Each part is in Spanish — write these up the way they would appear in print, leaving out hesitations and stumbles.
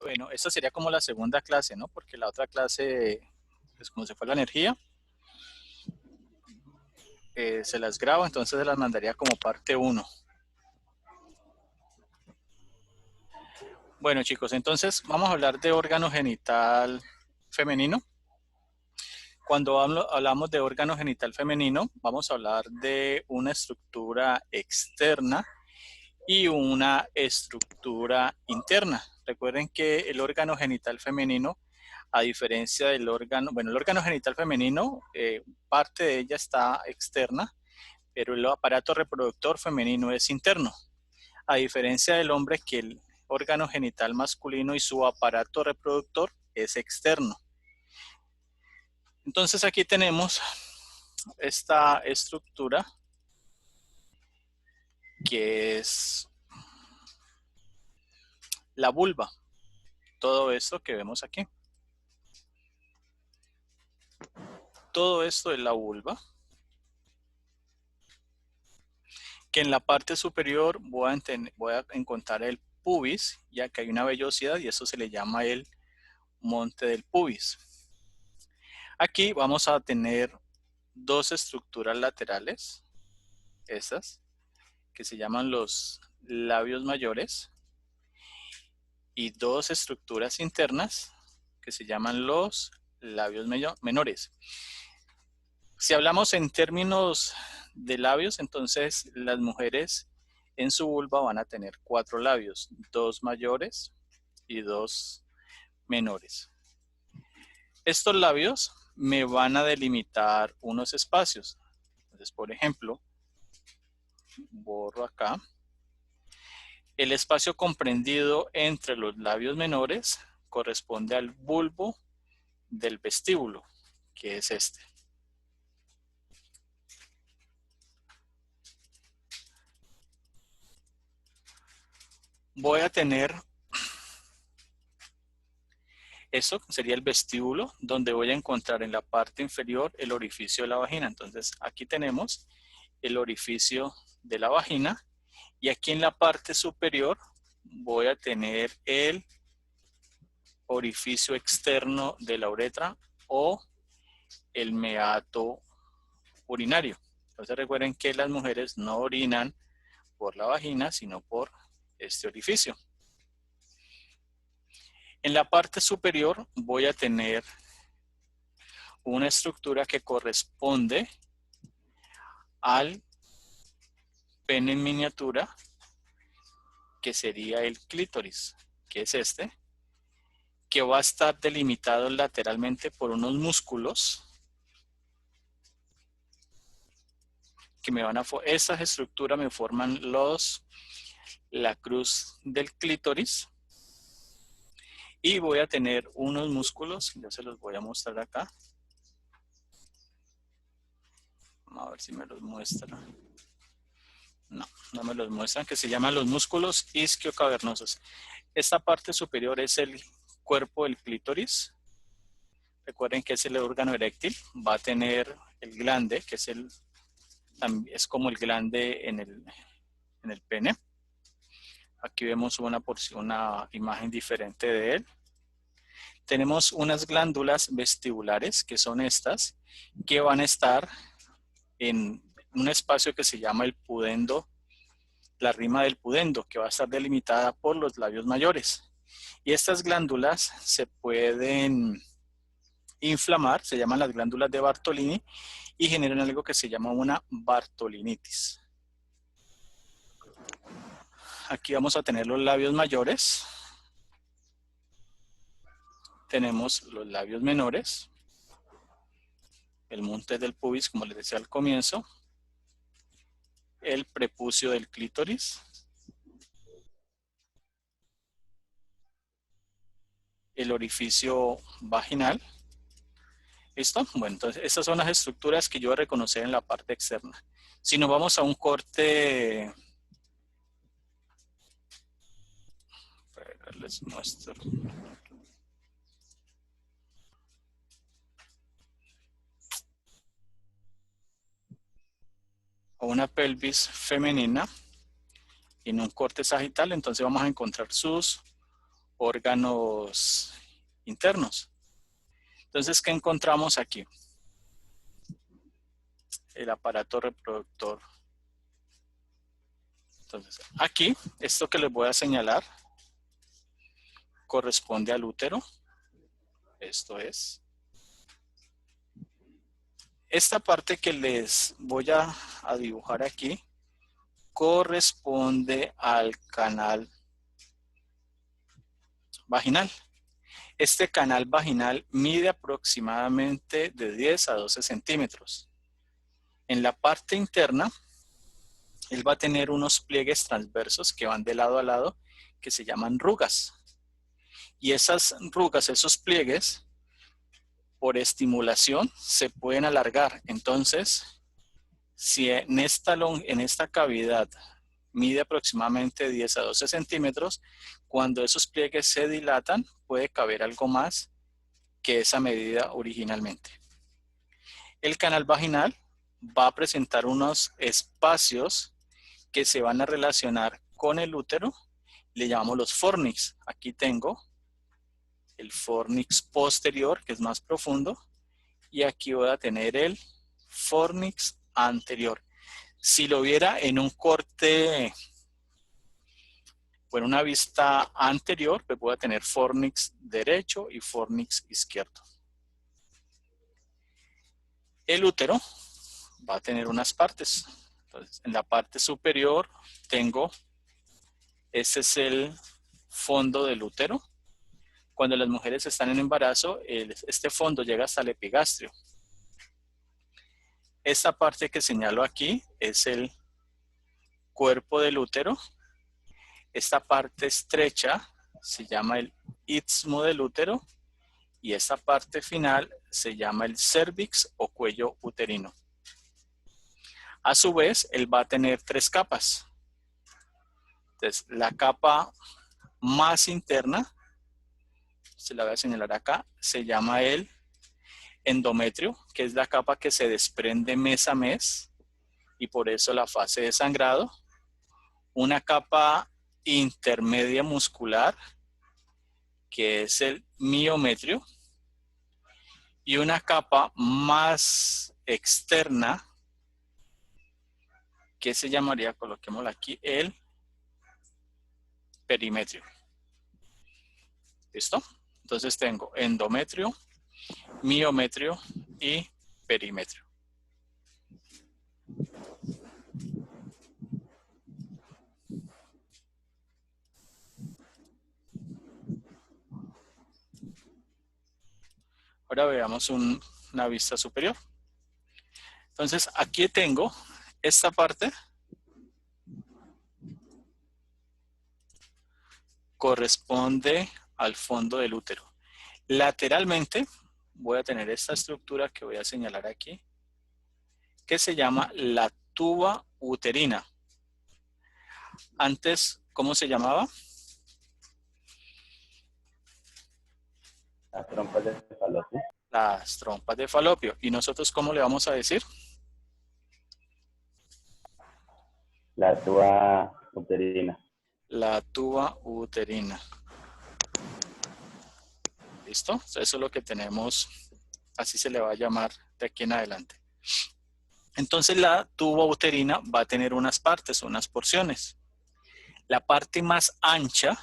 Bueno, esta sería como la segunda clase, ¿no? Porque la otra clase, pues como se fue la energía, se las grabo, entonces se las mandaría como parte 1. Bueno, chicos, entonces vamos a hablar de órgano genital femenino. Cuando hablamos de órgano genital femenino, vamos a hablar de una estructura externa y una estructura interna. Recuerden que el órgano genital femenino, a diferencia del órgano, bueno, el órgano genital femenino, parte de ella está externa, pero el aparato reproductor femenino es interno. A diferencia del hombre, que el órgano genital masculino y su aparato reproductor es externo. Entonces aquí tenemos esta estructura que es la vulva. Todo esto que vemos aquí. Todo esto es la vulva. Que en la parte superior voy a encontrar el pubis, ya que hay una vellosidad y eso se le llama el monte del pubis. Aquí vamos a tener dos estructuras laterales, estas, que se llaman los labios mayores, y dos estructuras internas que se llaman los labios menores. Si hablamos en términos de labios, entonces las mujeres en su vulva van a tener 4 labios, 2 mayores y 2 menores. Estos labios me van a delimitar unos espacios. Entonces, por ejemplo, borro acá. El espacio comprendido entre los labios menores corresponde al bulbo del vestíbulo, que es este. Voy a tener, eso sería el vestíbulo, donde voy a encontrar en la parte inferior el orificio de la vagina. Entonces aquí tenemos el orificio de la vagina y aquí en la parte superior voy a tener el orificio externo de la uretra o el meato urinario. Entonces recuerden que las mujeres no orinan por la vagina, sino por este orificio. En la parte superior voy a tener una estructura que corresponde al pene en miniatura, que sería el clítoris, que es este, que va a estar delimitado lateralmente por unos músculos que me van a, esas estructuras me forman la cruz del clítoris, y voy a tener unos músculos, ya se los voy a mostrar acá. A ver si me los muestra. No me los muestran, que se llaman los músculos isquiocavernosos. Esta parte superior es el cuerpo del clítoris. Recuerden que es el órgano eréctil. Va a tener el glande, que es como el glande en el pene. Aquí vemos una imagen diferente de él. Tenemos unas glándulas vestibulares, que son estas, que van a estar en un espacio que se llama el pudendo, la rima del pudendo, que va a estar delimitada por los labios mayores. Y estas glándulas se pueden inflamar, se llaman las glándulas de Bartolini, y generan algo que se llama una bartolinitis. Aquí vamos a tener los labios mayores. Tenemos los labios menores, el monte del pubis, como les decía al comienzo, el prepucio del clítoris, el orificio vaginal. ¿Listo? Bueno, entonces estas son las estructuras que yo voy a reconocer en la parte externa. Si nos vamos a un corte, les muestro. O una pelvis femenina en un corte sagital, entonces vamos a encontrar sus órganos internos. Entonces, ¿qué encontramos aquí? El aparato reproductor. Entonces, aquí, esto que les voy a señalar corresponde al útero. Esto es. Esta parte que les voy a dibujar aquí corresponde al canal vaginal. Este canal vaginal mide aproximadamente de 10 a 12 centímetros. En la parte interna, él va a tener unos pliegues transversos que van de lado a lado, que se llaman rugas. Y esas rugas, esos pliegues, por estimulación, se pueden alargar. Entonces, si en esta cavidad mide aproximadamente 10 a 12 centímetros, cuando esos pliegues se dilatan, puede caber algo más que esa medida originalmente. El canal vaginal va a presentar unos espacios que se van a relacionar con el útero, le llamamos los fornix. Aquí tengo el fornix posterior, que es más profundo, y aquí voy a tener el fornix anterior. Si lo viera en un corte o en una vista anterior, pues voy a tener fornix derecho y fornix izquierdo. El útero va a tener unas partes. Entonces, en la parte superior tengo, este es el fondo del útero. Cuando las mujeres están en embarazo, este fondo llega hasta el epigastrio. Esta parte que señalo aquí es el cuerpo del útero. Esta parte estrecha se llama el istmo del útero y esta parte final se llama el cervix o cuello uterino. A su vez, él va a tener 3 capas. Entonces, la capa más interna, se la voy a señalar acá, se llama el endometrio, que es la capa que se desprende mes a mes y por eso la fase de sangrado. Una capa intermedia muscular, que es el miometrio, y una capa más externa, que se llamaría, coloquémosla aquí, el perimetrio. ¿Listo? Entonces tengo endometrio, miometrio y perimetrio. Ahora veamos una vista superior. Entonces aquí tengo esta parte, corresponde al fondo del útero. Lateralmente voy a tener esta estructura que voy a señalar aquí, que se llama la tuba uterina. Antes, ¿cómo se llamaba? Las trompas de falopio. Las trompas de falopio. ¿Y nosotros cómo le vamos a decir? La tuba uterina. La tuba uterina. ¿Listo? Eso es lo que tenemos, así se le va a llamar de aquí en adelante. Entonces la tuba uterina va a tener unas partes, unas porciones. La parte más ancha,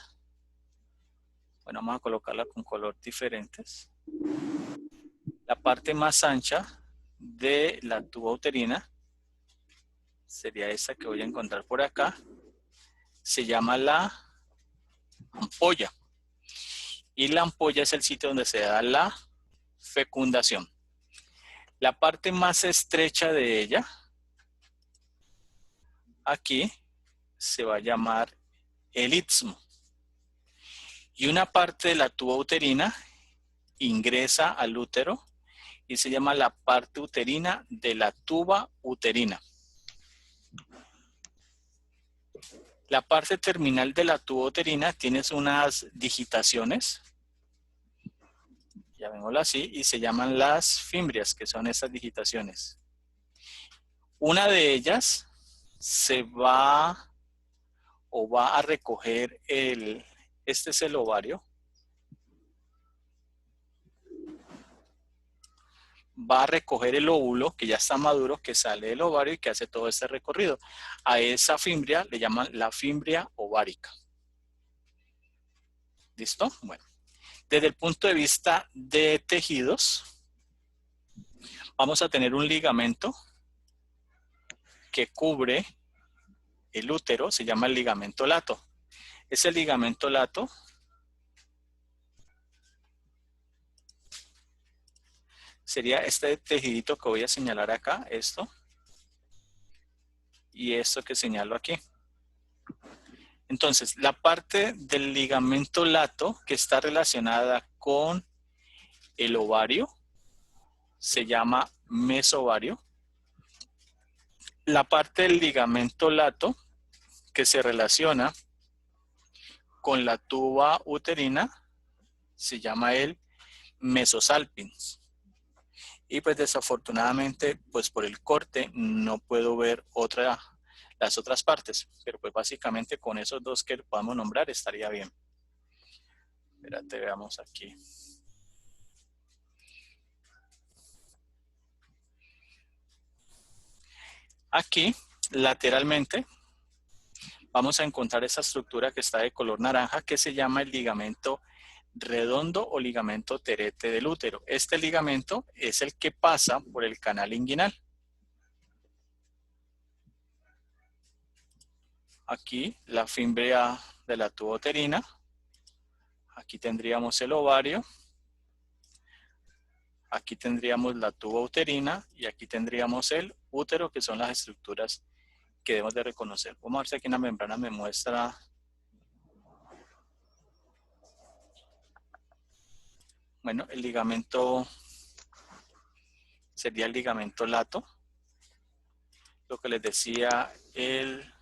bueno, vamos a colocarla con color diferentes. La parte más ancha de la tuba uterina sería esta que voy a encontrar por acá. Se llama la ampolla. Y la ampolla es el sitio donde se da la fecundación. La parte más estrecha de ella, aquí, se va a llamar el istmo. Y una parte de la tuba uterina ingresa al útero y se llama la parte uterina de la tuba uterina. La parte terminal de la tuba uterina tiene unas digitaciones, llamémoslo así, y se llaman las fimbrias, que son estas digitaciones. Una de ellas se va o va a recoger el Este es el ovario. Va a recoger el óvulo que ya está maduro, que sale del ovario y que hace todo este recorrido. A esa fimbria le llaman la fimbria ovárica. ¿Listo? Bueno, desde el punto de vista de tejidos, vamos a tener un ligamento que cubre el útero, se llama el ligamento lato. Ese ligamento lato sería este tejidito que voy a señalar acá, esto, y esto que señalo aquí. Entonces, la parte del ligamento lato que está relacionada con el ovario se llama mesovario. La parte del ligamento lato que se relaciona con la tuba uterina se llama el mesosalpins. Y pues desafortunadamente, pues por el corte no puedo ver las otras partes, pero pues básicamente con esos dos que podamos nombrar estaría bien. Espérate, veamos aquí. Aquí, lateralmente, vamos a encontrar esa estructura que está de color naranja que se llama el ligamento redondo o ligamento terete del útero. Este ligamento es el que pasa por el canal inguinal. Aquí la fimbria de la tuba uterina. Aquí tendríamos el ovario. Aquí tendríamos la tuba uterina y aquí tendríamos el útero, que son las estructuras que debemos de reconocer. Vamos a ver si aquí en la membrana me muestra. Bueno, el ligamento sería el ligamento lato. Lo que les decía, el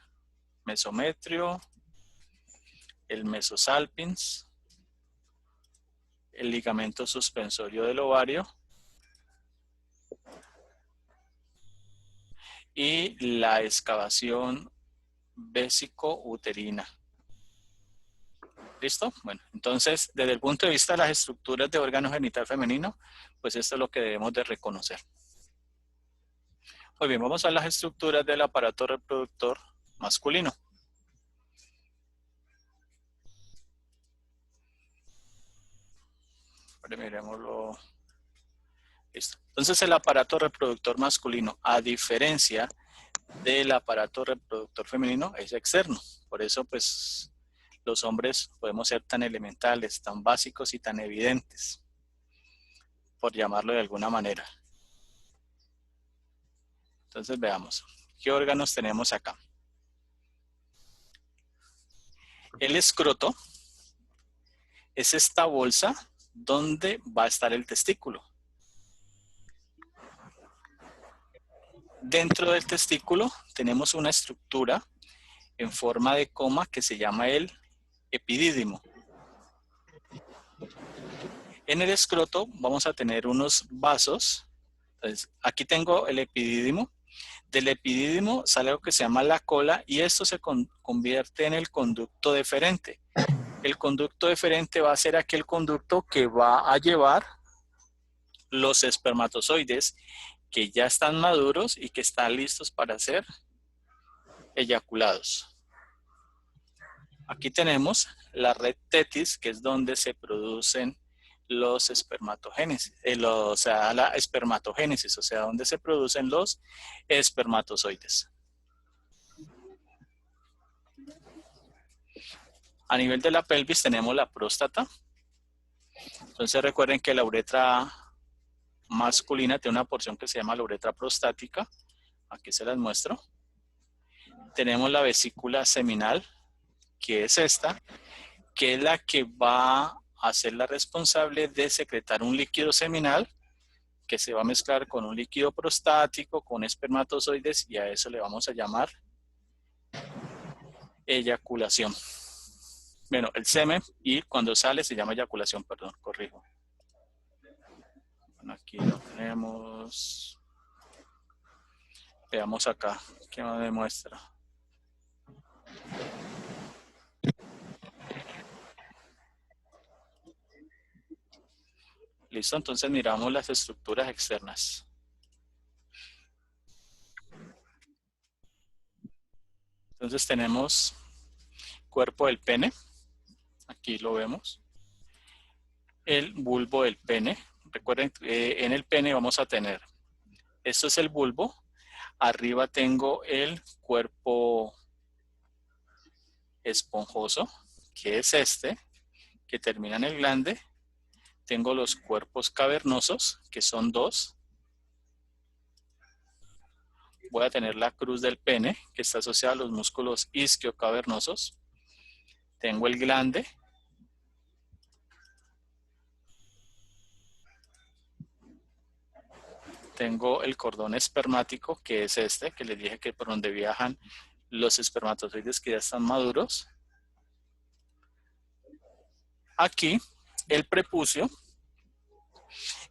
mesometrio, el mesosalpins, el ligamento suspensorio del ovario y la excavación vésico-uterina. ¿Listo? Bueno, entonces, desde el punto de vista de las estructuras de órgano genital femenino, pues esto es lo que debemos de reconocer. Muy bien, vamos a las estructuras del aparato reproductor masculino. Miremoslo. Listo. Entonces, el aparato reproductor masculino, a diferencia del aparato reproductor femenino, es externo. Por eso, pues, los hombres podemos ser tan elementales, tan básicos y tan evidentes, por llamarlo de alguna manera. Entonces, veamos. ¿Qué órganos tenemos acá? El escroto es esta bolsa donde va a estar el testículo. Dentro del testículo tenemos una estructura en forma de coma que se llama el epidídimo. En el escroto vamos a tener unos vasos. Entonces, aquí tengo el epidídimo. Del epidídimo sale algo que se llama la cola y esto se convierte en el conducto deferente. El conducto deferente va a ser aquel conducto que va a llevar los espermatozoides que ya están maduros y que están listos para ser eyaculados. Aquí tenemos la red tetis, que es donde se producen los espermatogénesis, la espermatogénesis, o sea, donde se producen los espermatozoides. A nivel de la pelvis tenemos la próstata. Entonces recuerden que la uretra masculina tiene una porción que se llama la uretra prostática. Aquí se las muestro. Tenemos la vesícula seminal, que es esta, que es la que va a ser la responsable de secretar un líquido seminal que se va a mezclar con un líquido prostático, con espermatozoides, y a eso le vamos a llamar eyaculación. Bueno, el semen, y cuando sale se llama eyaculación, perdón, corrijo. Bueno, aquí lo tenemos. Veamos acá, ¿qué nos demuestra? Listo, entonces miramos las estructuras externas. Entonces tenemos cuerpo del pene, aquí lo vemos. El bulbo del pene. Recuerden, en el pene vamos a tener, esto es el bulbo, arriba tengo el cuerpo esponjoso, que es este, que termina en el glande. Tengo los cuerpos cavernosos, que son dos. Voy a tener la cruz del pene, que está asociada a los músculos isquiocavernosos. Tengo el glande. Tengo el cordón espermático, que es este, que les dije que por donde viajan los espermatozoides que ya están maduros. Aquí, el prepucio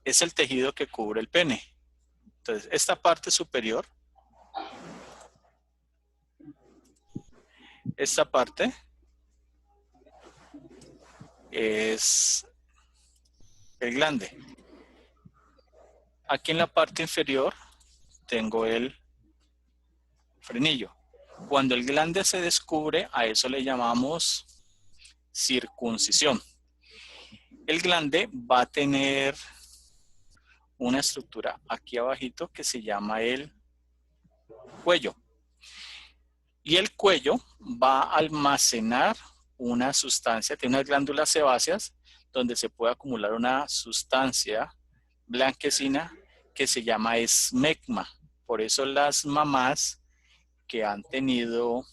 es el tejido que cubre el pene. Entonces, esta parte superior, esta parte es el glande. Aquí en la parte inferior tengo el frenillo. Cuando el glande se descubre, a eso le llamamos circuncisión. El glande va a tener una estructura aquí abajito que se llama el cuello. Y el cuello va a almacenar una sustancia, tiene unas glándulas sebáceas donde se puede acumular una sustancia blanquecina que se llama esmegma. Por eso las mamás que han tenido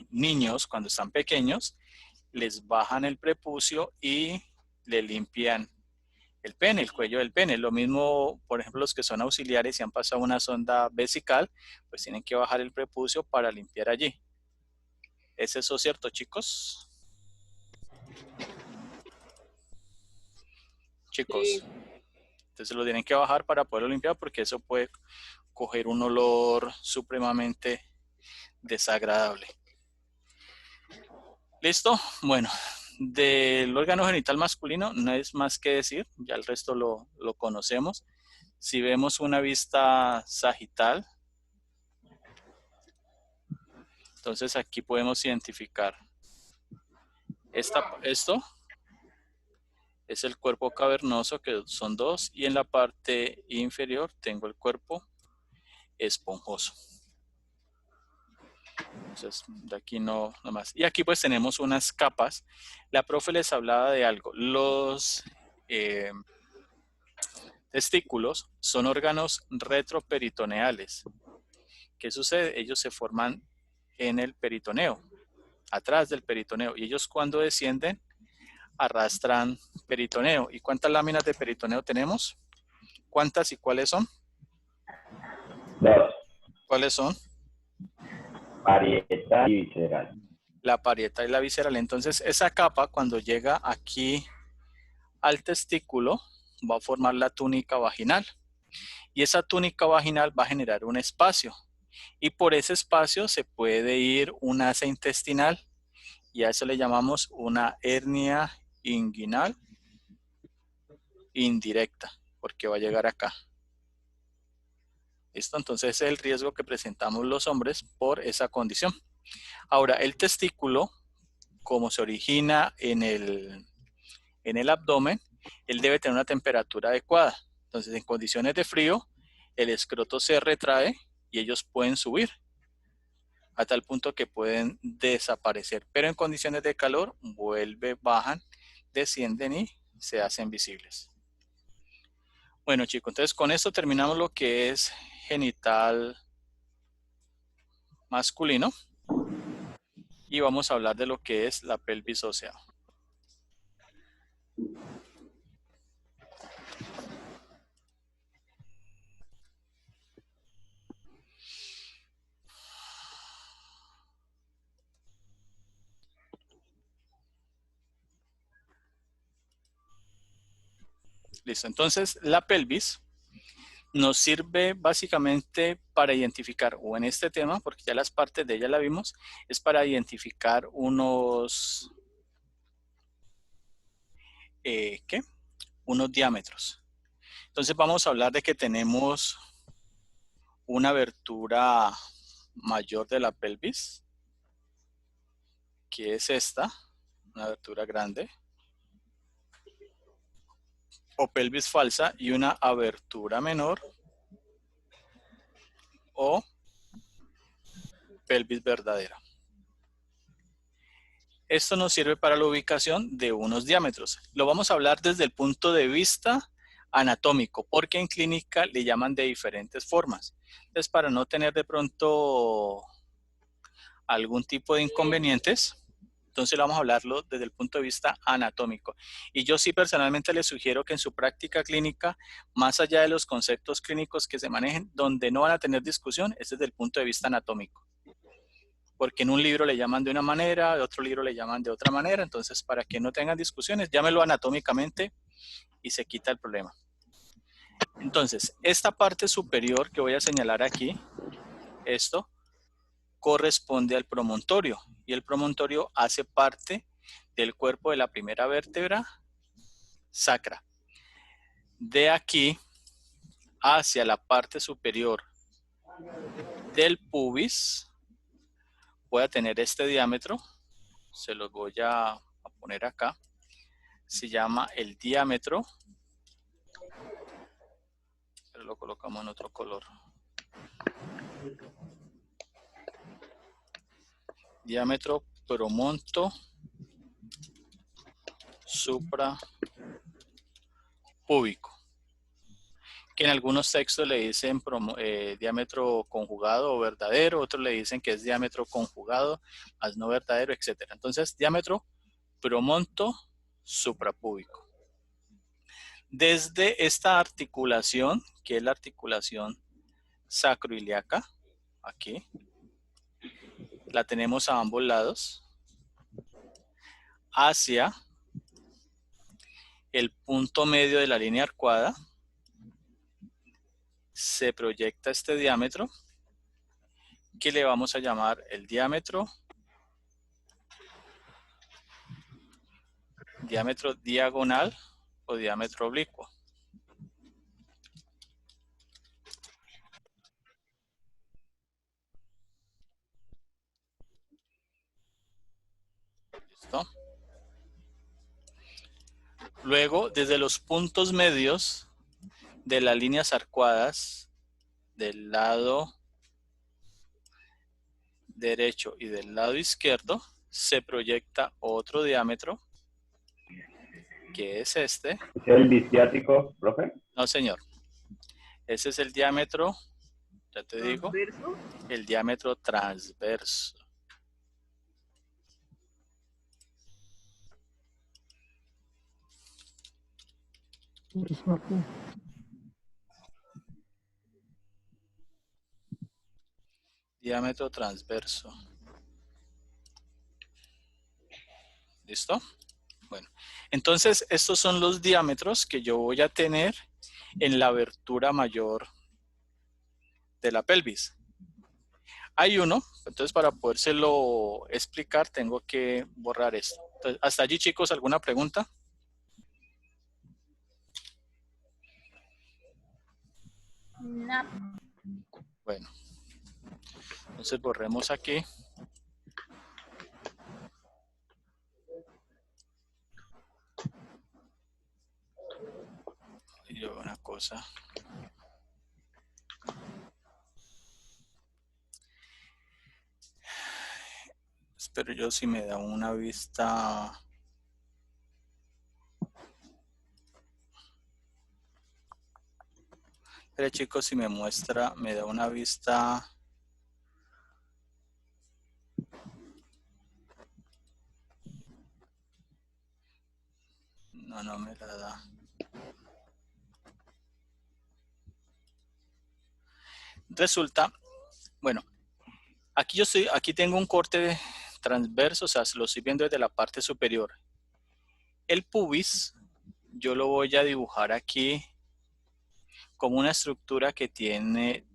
niños cuando están pequeños, les bajan el prepucio y le limpian el pene, el cuello del pene. Lo mismo, por ejemplo, los que son auxiliares y han pasado una sonda vesical, pues tienen que bajar el prepucio para limpiar allí. ¿Es eso cierto, chicos? Chicos, Sí. entonces lo tienen que bajar para poderlo limpiar porque eso puede coger un olor supremamente desagradable. ¿Listo? Bueno, del órgano genital masculino no es más que decir, ya el resto lo conocemos. Si vemos una vista sagital, entonces aquí podemos identificar esto es el cuerpo cavernoso, que son dos, y en la parte inferior tengo el cuerpo esponjoso. Entonces, de aquí no más. Y aquí pues tenemos unas capas. La profe les hablaba de algo. Los testículos son órganos retroperitoneales. ¿Qué sucede? Ellos se forman en el peritoneo, atrás del peritoneo. Y ellos cuando descienden arrastran peritoneo. ¿Y cuántas láminas de peritoneo tenemos? ¿Cuántas y cuáles son? Dos. ¿Cuáles son? Parietal y visceral. La parietal y la visceral. Entonces, esa capa cuando llega aquí al testículo va a formar la túnica vaginal. Y esa túnica vaginal va a generar un espacio. Y por ese espacio se puede ir un asa intestinal. Y a eso le llamamos una hernia inguinal indirecta, porque va a llegar acá. ¿Listo? Entonces ese es el riesgo que presentamos los hombres por esa condición. Ahora, el testículo, como se origina en el abdomen, él debe tener una temperatura adecuada. Entonces, en condiciones de frío, el escroto se retrae y ellos pueden subir a tal punto que pueden desaparecer. Pero en condiciones de calor, bajan, descienden y se hacen visibles. Bueno, chicos, entonces con esto terminamos lo que es genital masculino y vamos a hablar de lo que es la pelvis ósea. Listo, entonces la pelvis nos sirve básicamente para identificar, o en este tema, porque ya las partes de ella la vimos, es para identificar unos, unos diámetros. Entonces vamos a hablar de que tenemos una abertura mayor de la pelvis, que es esta, una abertura grande, o pelvis falsa, y una abertura menor, o pelvis verdadera. Esto nos sirve para la ubicación de unos diámetros. Lo vamos a hablar desde el punto de vista anatómico, porque en clínica le llaman de diferentes formas. Entonces, para no tener de pronto algún tipo de inconvenientes, entonces vamos a hablarlo desde el punto de vista anatómico. Y yo sí personalmente les sugiero que en su práctica clínica, más allá de los conceptos clínicos que se manejen, donde no van a tener discusión, es desde el punto de vista anatómico. Porque en un libro le llaman de una manera, de otro libro le llaman de otra manera, entonces para que no tengan discusiones, llámelo anatómicamente y se quita el problema. Entonces, esta parte superior que voy a señalar aquí, esto, corresponde al promontorio, y el promontorio hace parte del cuerpo de la primera vértebra sacra. De aquí hacia la parte superior del pubis, voy a tener este diámetro, se los voy a poner acá, se llama el diámetro, pero lo colocamos en otro color. Diámetro promonto suprapúbico, que en algunos textos le dicen diámetro conjugado o verdadero, otros le dicen que es diámetro conjugado más no verdadero, etc. Entonces, diámetro promonto suprapúbico. Desde esta articulación, que es la articulación sacroiliaca, aquí, la tenemos a ambos lados, hacia el punto medio de la línea arcuada, se proyecta este diámetro, que le vamos a llamar el diámetro diagonal o diámetro oblicuo. ¿Listo? Luego, desde los puntos medios de las líneas arcuadas del lado derecho y del lado izquierdo, se proyecta otro diámetro, que es este. ¿Es el disciático, profe? No, señor. Ese es el diámetro, ya te digo, el diámetro transverso. Diámetro transverso. ¿Listo? Bueno, entonces estos son los diámetros que yo voy a tener en la abertura mayor de la pelvis. Hay uno, entonces para podérselo explicar tengo que borrar esto. Entonces, hasta allí, chicos, ¿alguna pregunta? No. Bueno, entonces borremos aquí. Y yo una cosa. Espero yo si me da una vista. Pero chicos, si me muestra, me da una vista. No, no me la da. Resulta, bueno, aquí tengo un corte transverso, o sea, lo estoy viendo desde la parte superior. El pubis, yo lo voy a dibujar aquí como una estructura que tiene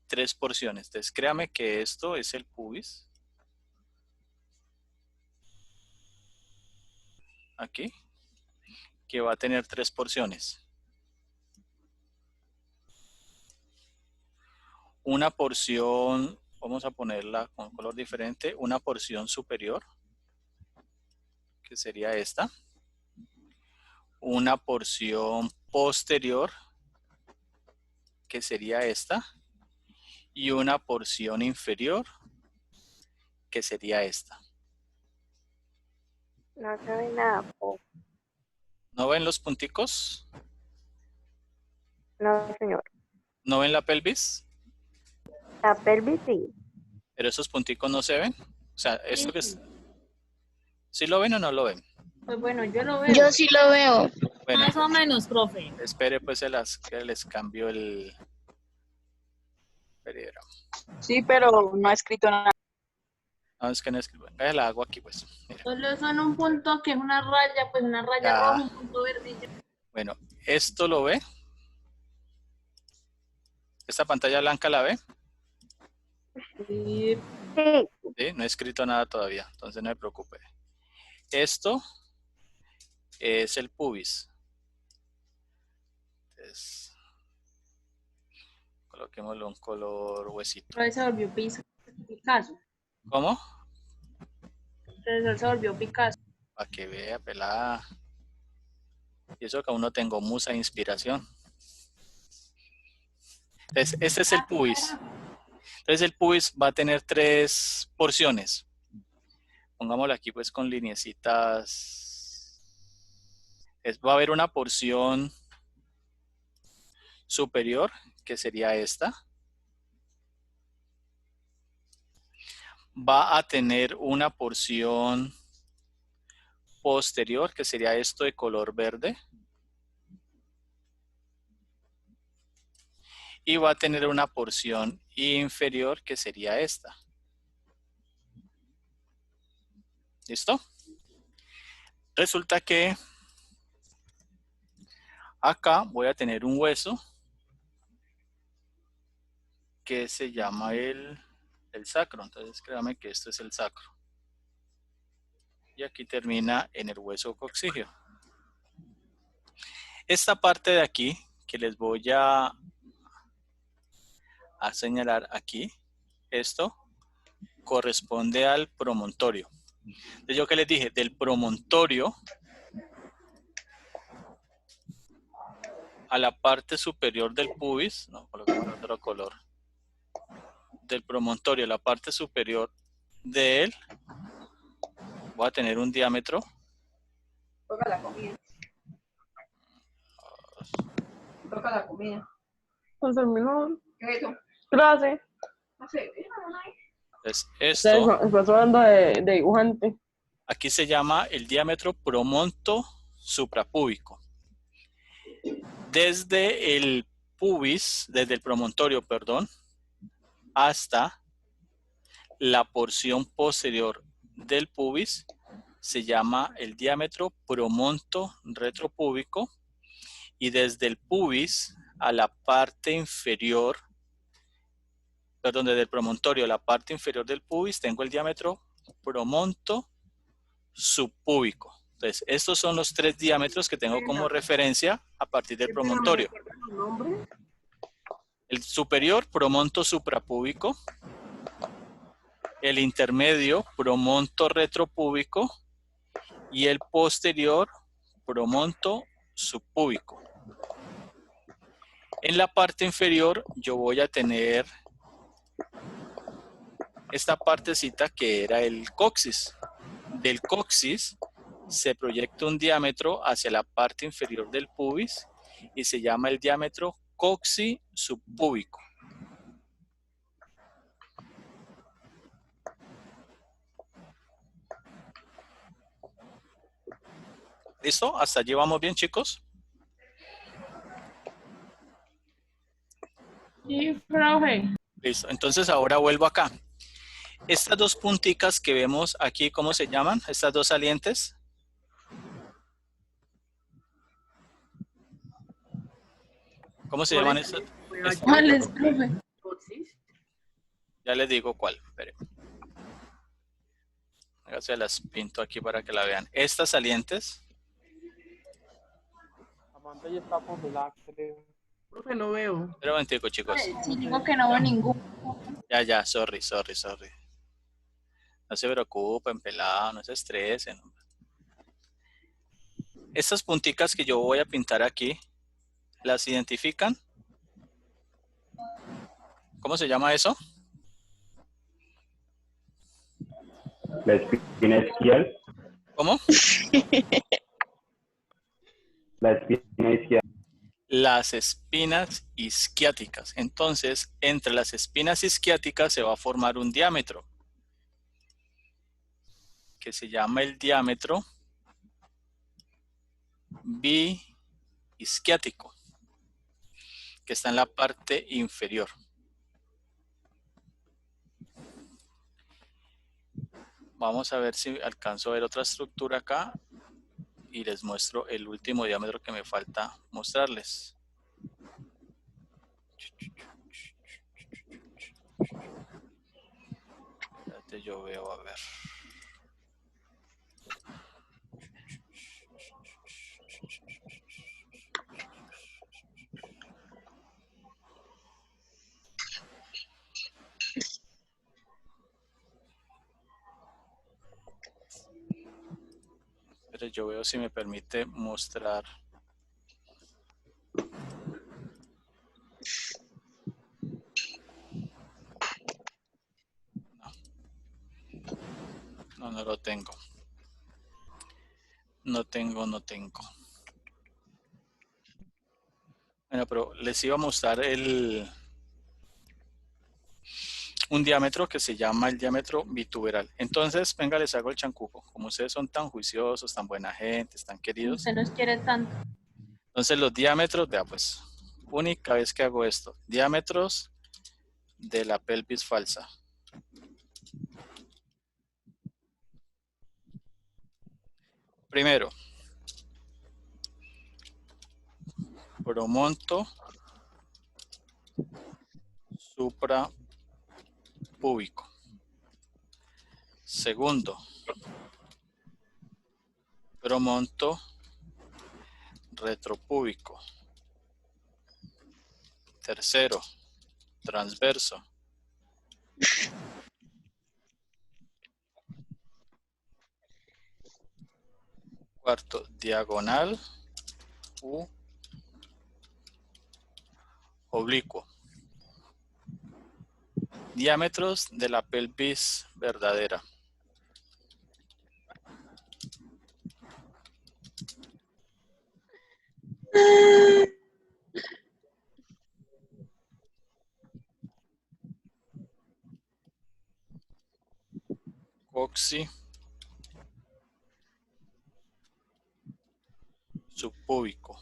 3 porciones. Entonces, créame que esto es el pubis. Aquí. que va a tener 3 porciones. Una porción, vamos a ponerla con color diferente, una porción superior, que sería esta. Una porción posterior, que sería esta. Y una porción inferior, que sería esta. No se ve nada. ¿No ven los punticos? No, señor. ¿No ven la pelvis? La pelvis sí. Pero esos punticos no se ven. O sea, esto que es... ¿Sí lo ven o no lo ven? Pues bueno, yo lo veo. Yo sí lo veo. Bueno, Más o menos, profe. espere pues que les cambio el periódico. Sí, pero no ha escrito nada. No, es que no escribo. La hago aquí pues. Mira. Solo son un punto que es una raya, pues una raya Ya. roja, un punto verde. Bueno, esto lo ve. Esta pantalla blanca la ve. Sí. Sí. ¿Sí? No he escrito nada todavía, entonces no me preocupe. Esto es el pubis. Entonces, coloquémosle un color huesito. Pero se volvió Picasso. ¿Cómo? Se volvió Picasso. Para que vea, pelada. Y eso que aún no tengo musa de inspiración. Entonces, este es el pubis. Entonces, el pubis va a tener 3 porciones. Pongámoslo aquí pues con lineecitas. Va a haber una porción superior, que sería esta. Va a tener una porción posterior, que sería esto de color verde. Y va a tener una porción inferior, que sería esta. ¿Listo? Resulta que acá voy a tener un hueso que se llama el sacro. Entonces créame que esto es el sacro. Y aquí termina en el hueso coxígeo. Esta parte de aquí que les voy a señalar aquí, esto corresponde al promontorio. Entonces, yo que les dije, del promontorio a la parte superior del pubis, no, coloquemos otro color, del promontorio a la parte superior de él, voy a tener un diámetro. Toca la comida. Toca la comida. Pues el mejor. ¿Qué es eso? Gracias. Entonces, esto Estás hablando de dibujante. aquí se llama el diámetro promonto suprapúbico. Desde el pubis, desde el promontorio, perdón, hasta la porción posterior del pubis se llama el diámetro promonto retropúbico, y desde el pubis a la parte inferior, perdón, desde el promontorio a la parte inferior del pubis tengo el diámetro promonto subpúbico. Entonces, estos son los 3 diámetros que tengo como referencia a partir del promontorio. El superior, promonto suprapúbico. El intermedio, promonto retropúbico. Y el posterior, promonto subpúbico. En la parte inferior yo voy a tener esta partecita que era el coxis. Del coxis se proyecta un diámetro hacia la parte inferior del pubis y se llama el diámetro coxi subpúbico. ¿Listo? ¿Hasta allí vamos bien, chicos? Sí, profe. Listo. Entonces ahora vuelvo acá. Estas 2 punticas que vemos aquí, ¿cómo se llaman? Estas 2 salientes. ¿Cómo se llaman estas? ¿Cuál es, profe? Ya les digo cuál. Espere. Se las pinto aquí para que la vean. Estas salientes pantalla está congelada, creo. Profe, no veo. Espera un momentico, chicos. Si digo que no veo ninguno. Ya, sorry. No se preocupen, pelado, no se estresen. Estas punticas que yo voy a pintar aquí, ¿las identifican? ¿Cómo se llama eso? La espina isquial. ¿Cómo? La espina isquial. Las espinas isquiáticas. Entonces, entre las espinas isquiáticas se va a formar un diámetro, que se llama el diámetro biisquiático, que está en la parte inferior. Vamos a ver si alcanzo a ver otra estructura acá y les muestro el último diámetro que me falta mostrarles. Espérate, yo veo, a ver. Pero yo veo si me permite mostrar. No lo tengo. No tengo. Bueno, pero les iba a mostrar un diámetro que se llama el diámetro bituberal. Entonces, venga, les hago el chancuco. Como ustedes son tan juiciosos, tan buena gente, tan queridos. Usted nos quiere tanto. Entonces, los diámetros, vea pues, única vez que hago esto, diámetros de la pelvis falsa. Primero, promonto suprapúbico. Segundo, promonto retropúbico. Tercero, transverso. Cuarto, diagonal u oblicuo. Diámetros de la pelvis verdadera. Coxi subpúbico.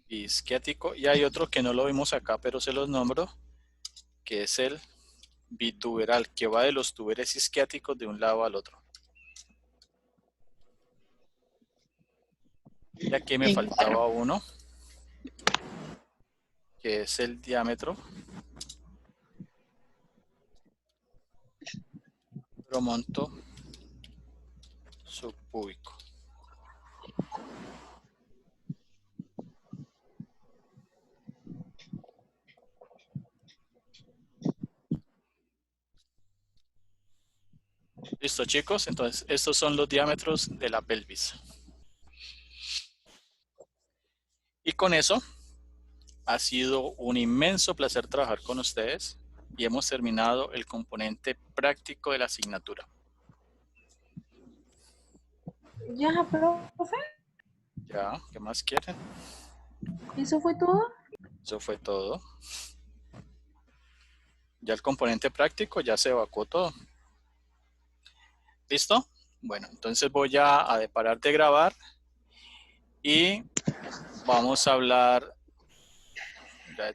Isquiático. Y hay otro que no lo vimos acá, pero se los nombro, que es el bituberal, que va de los túberes isquiáticos de un lado al otro. Y aquí me faltaba uno, que es el diámetro promonto subpúbico. Listo, chicos, entonces estos son los diámetros de la pelvis. Y con eso ha sido un inmenso placer trabajar con ustedes y hemos terminado el componente práctico de la asignatura. Ya, profe. Ya, ¿qué más quieren? ¿Eso fue todo? Eso fue todo. Ya el componente práctico ya se evacuó todo. ¿Listo? Bueno, entonces voy a parar de grabar y vamos a hablar. Ya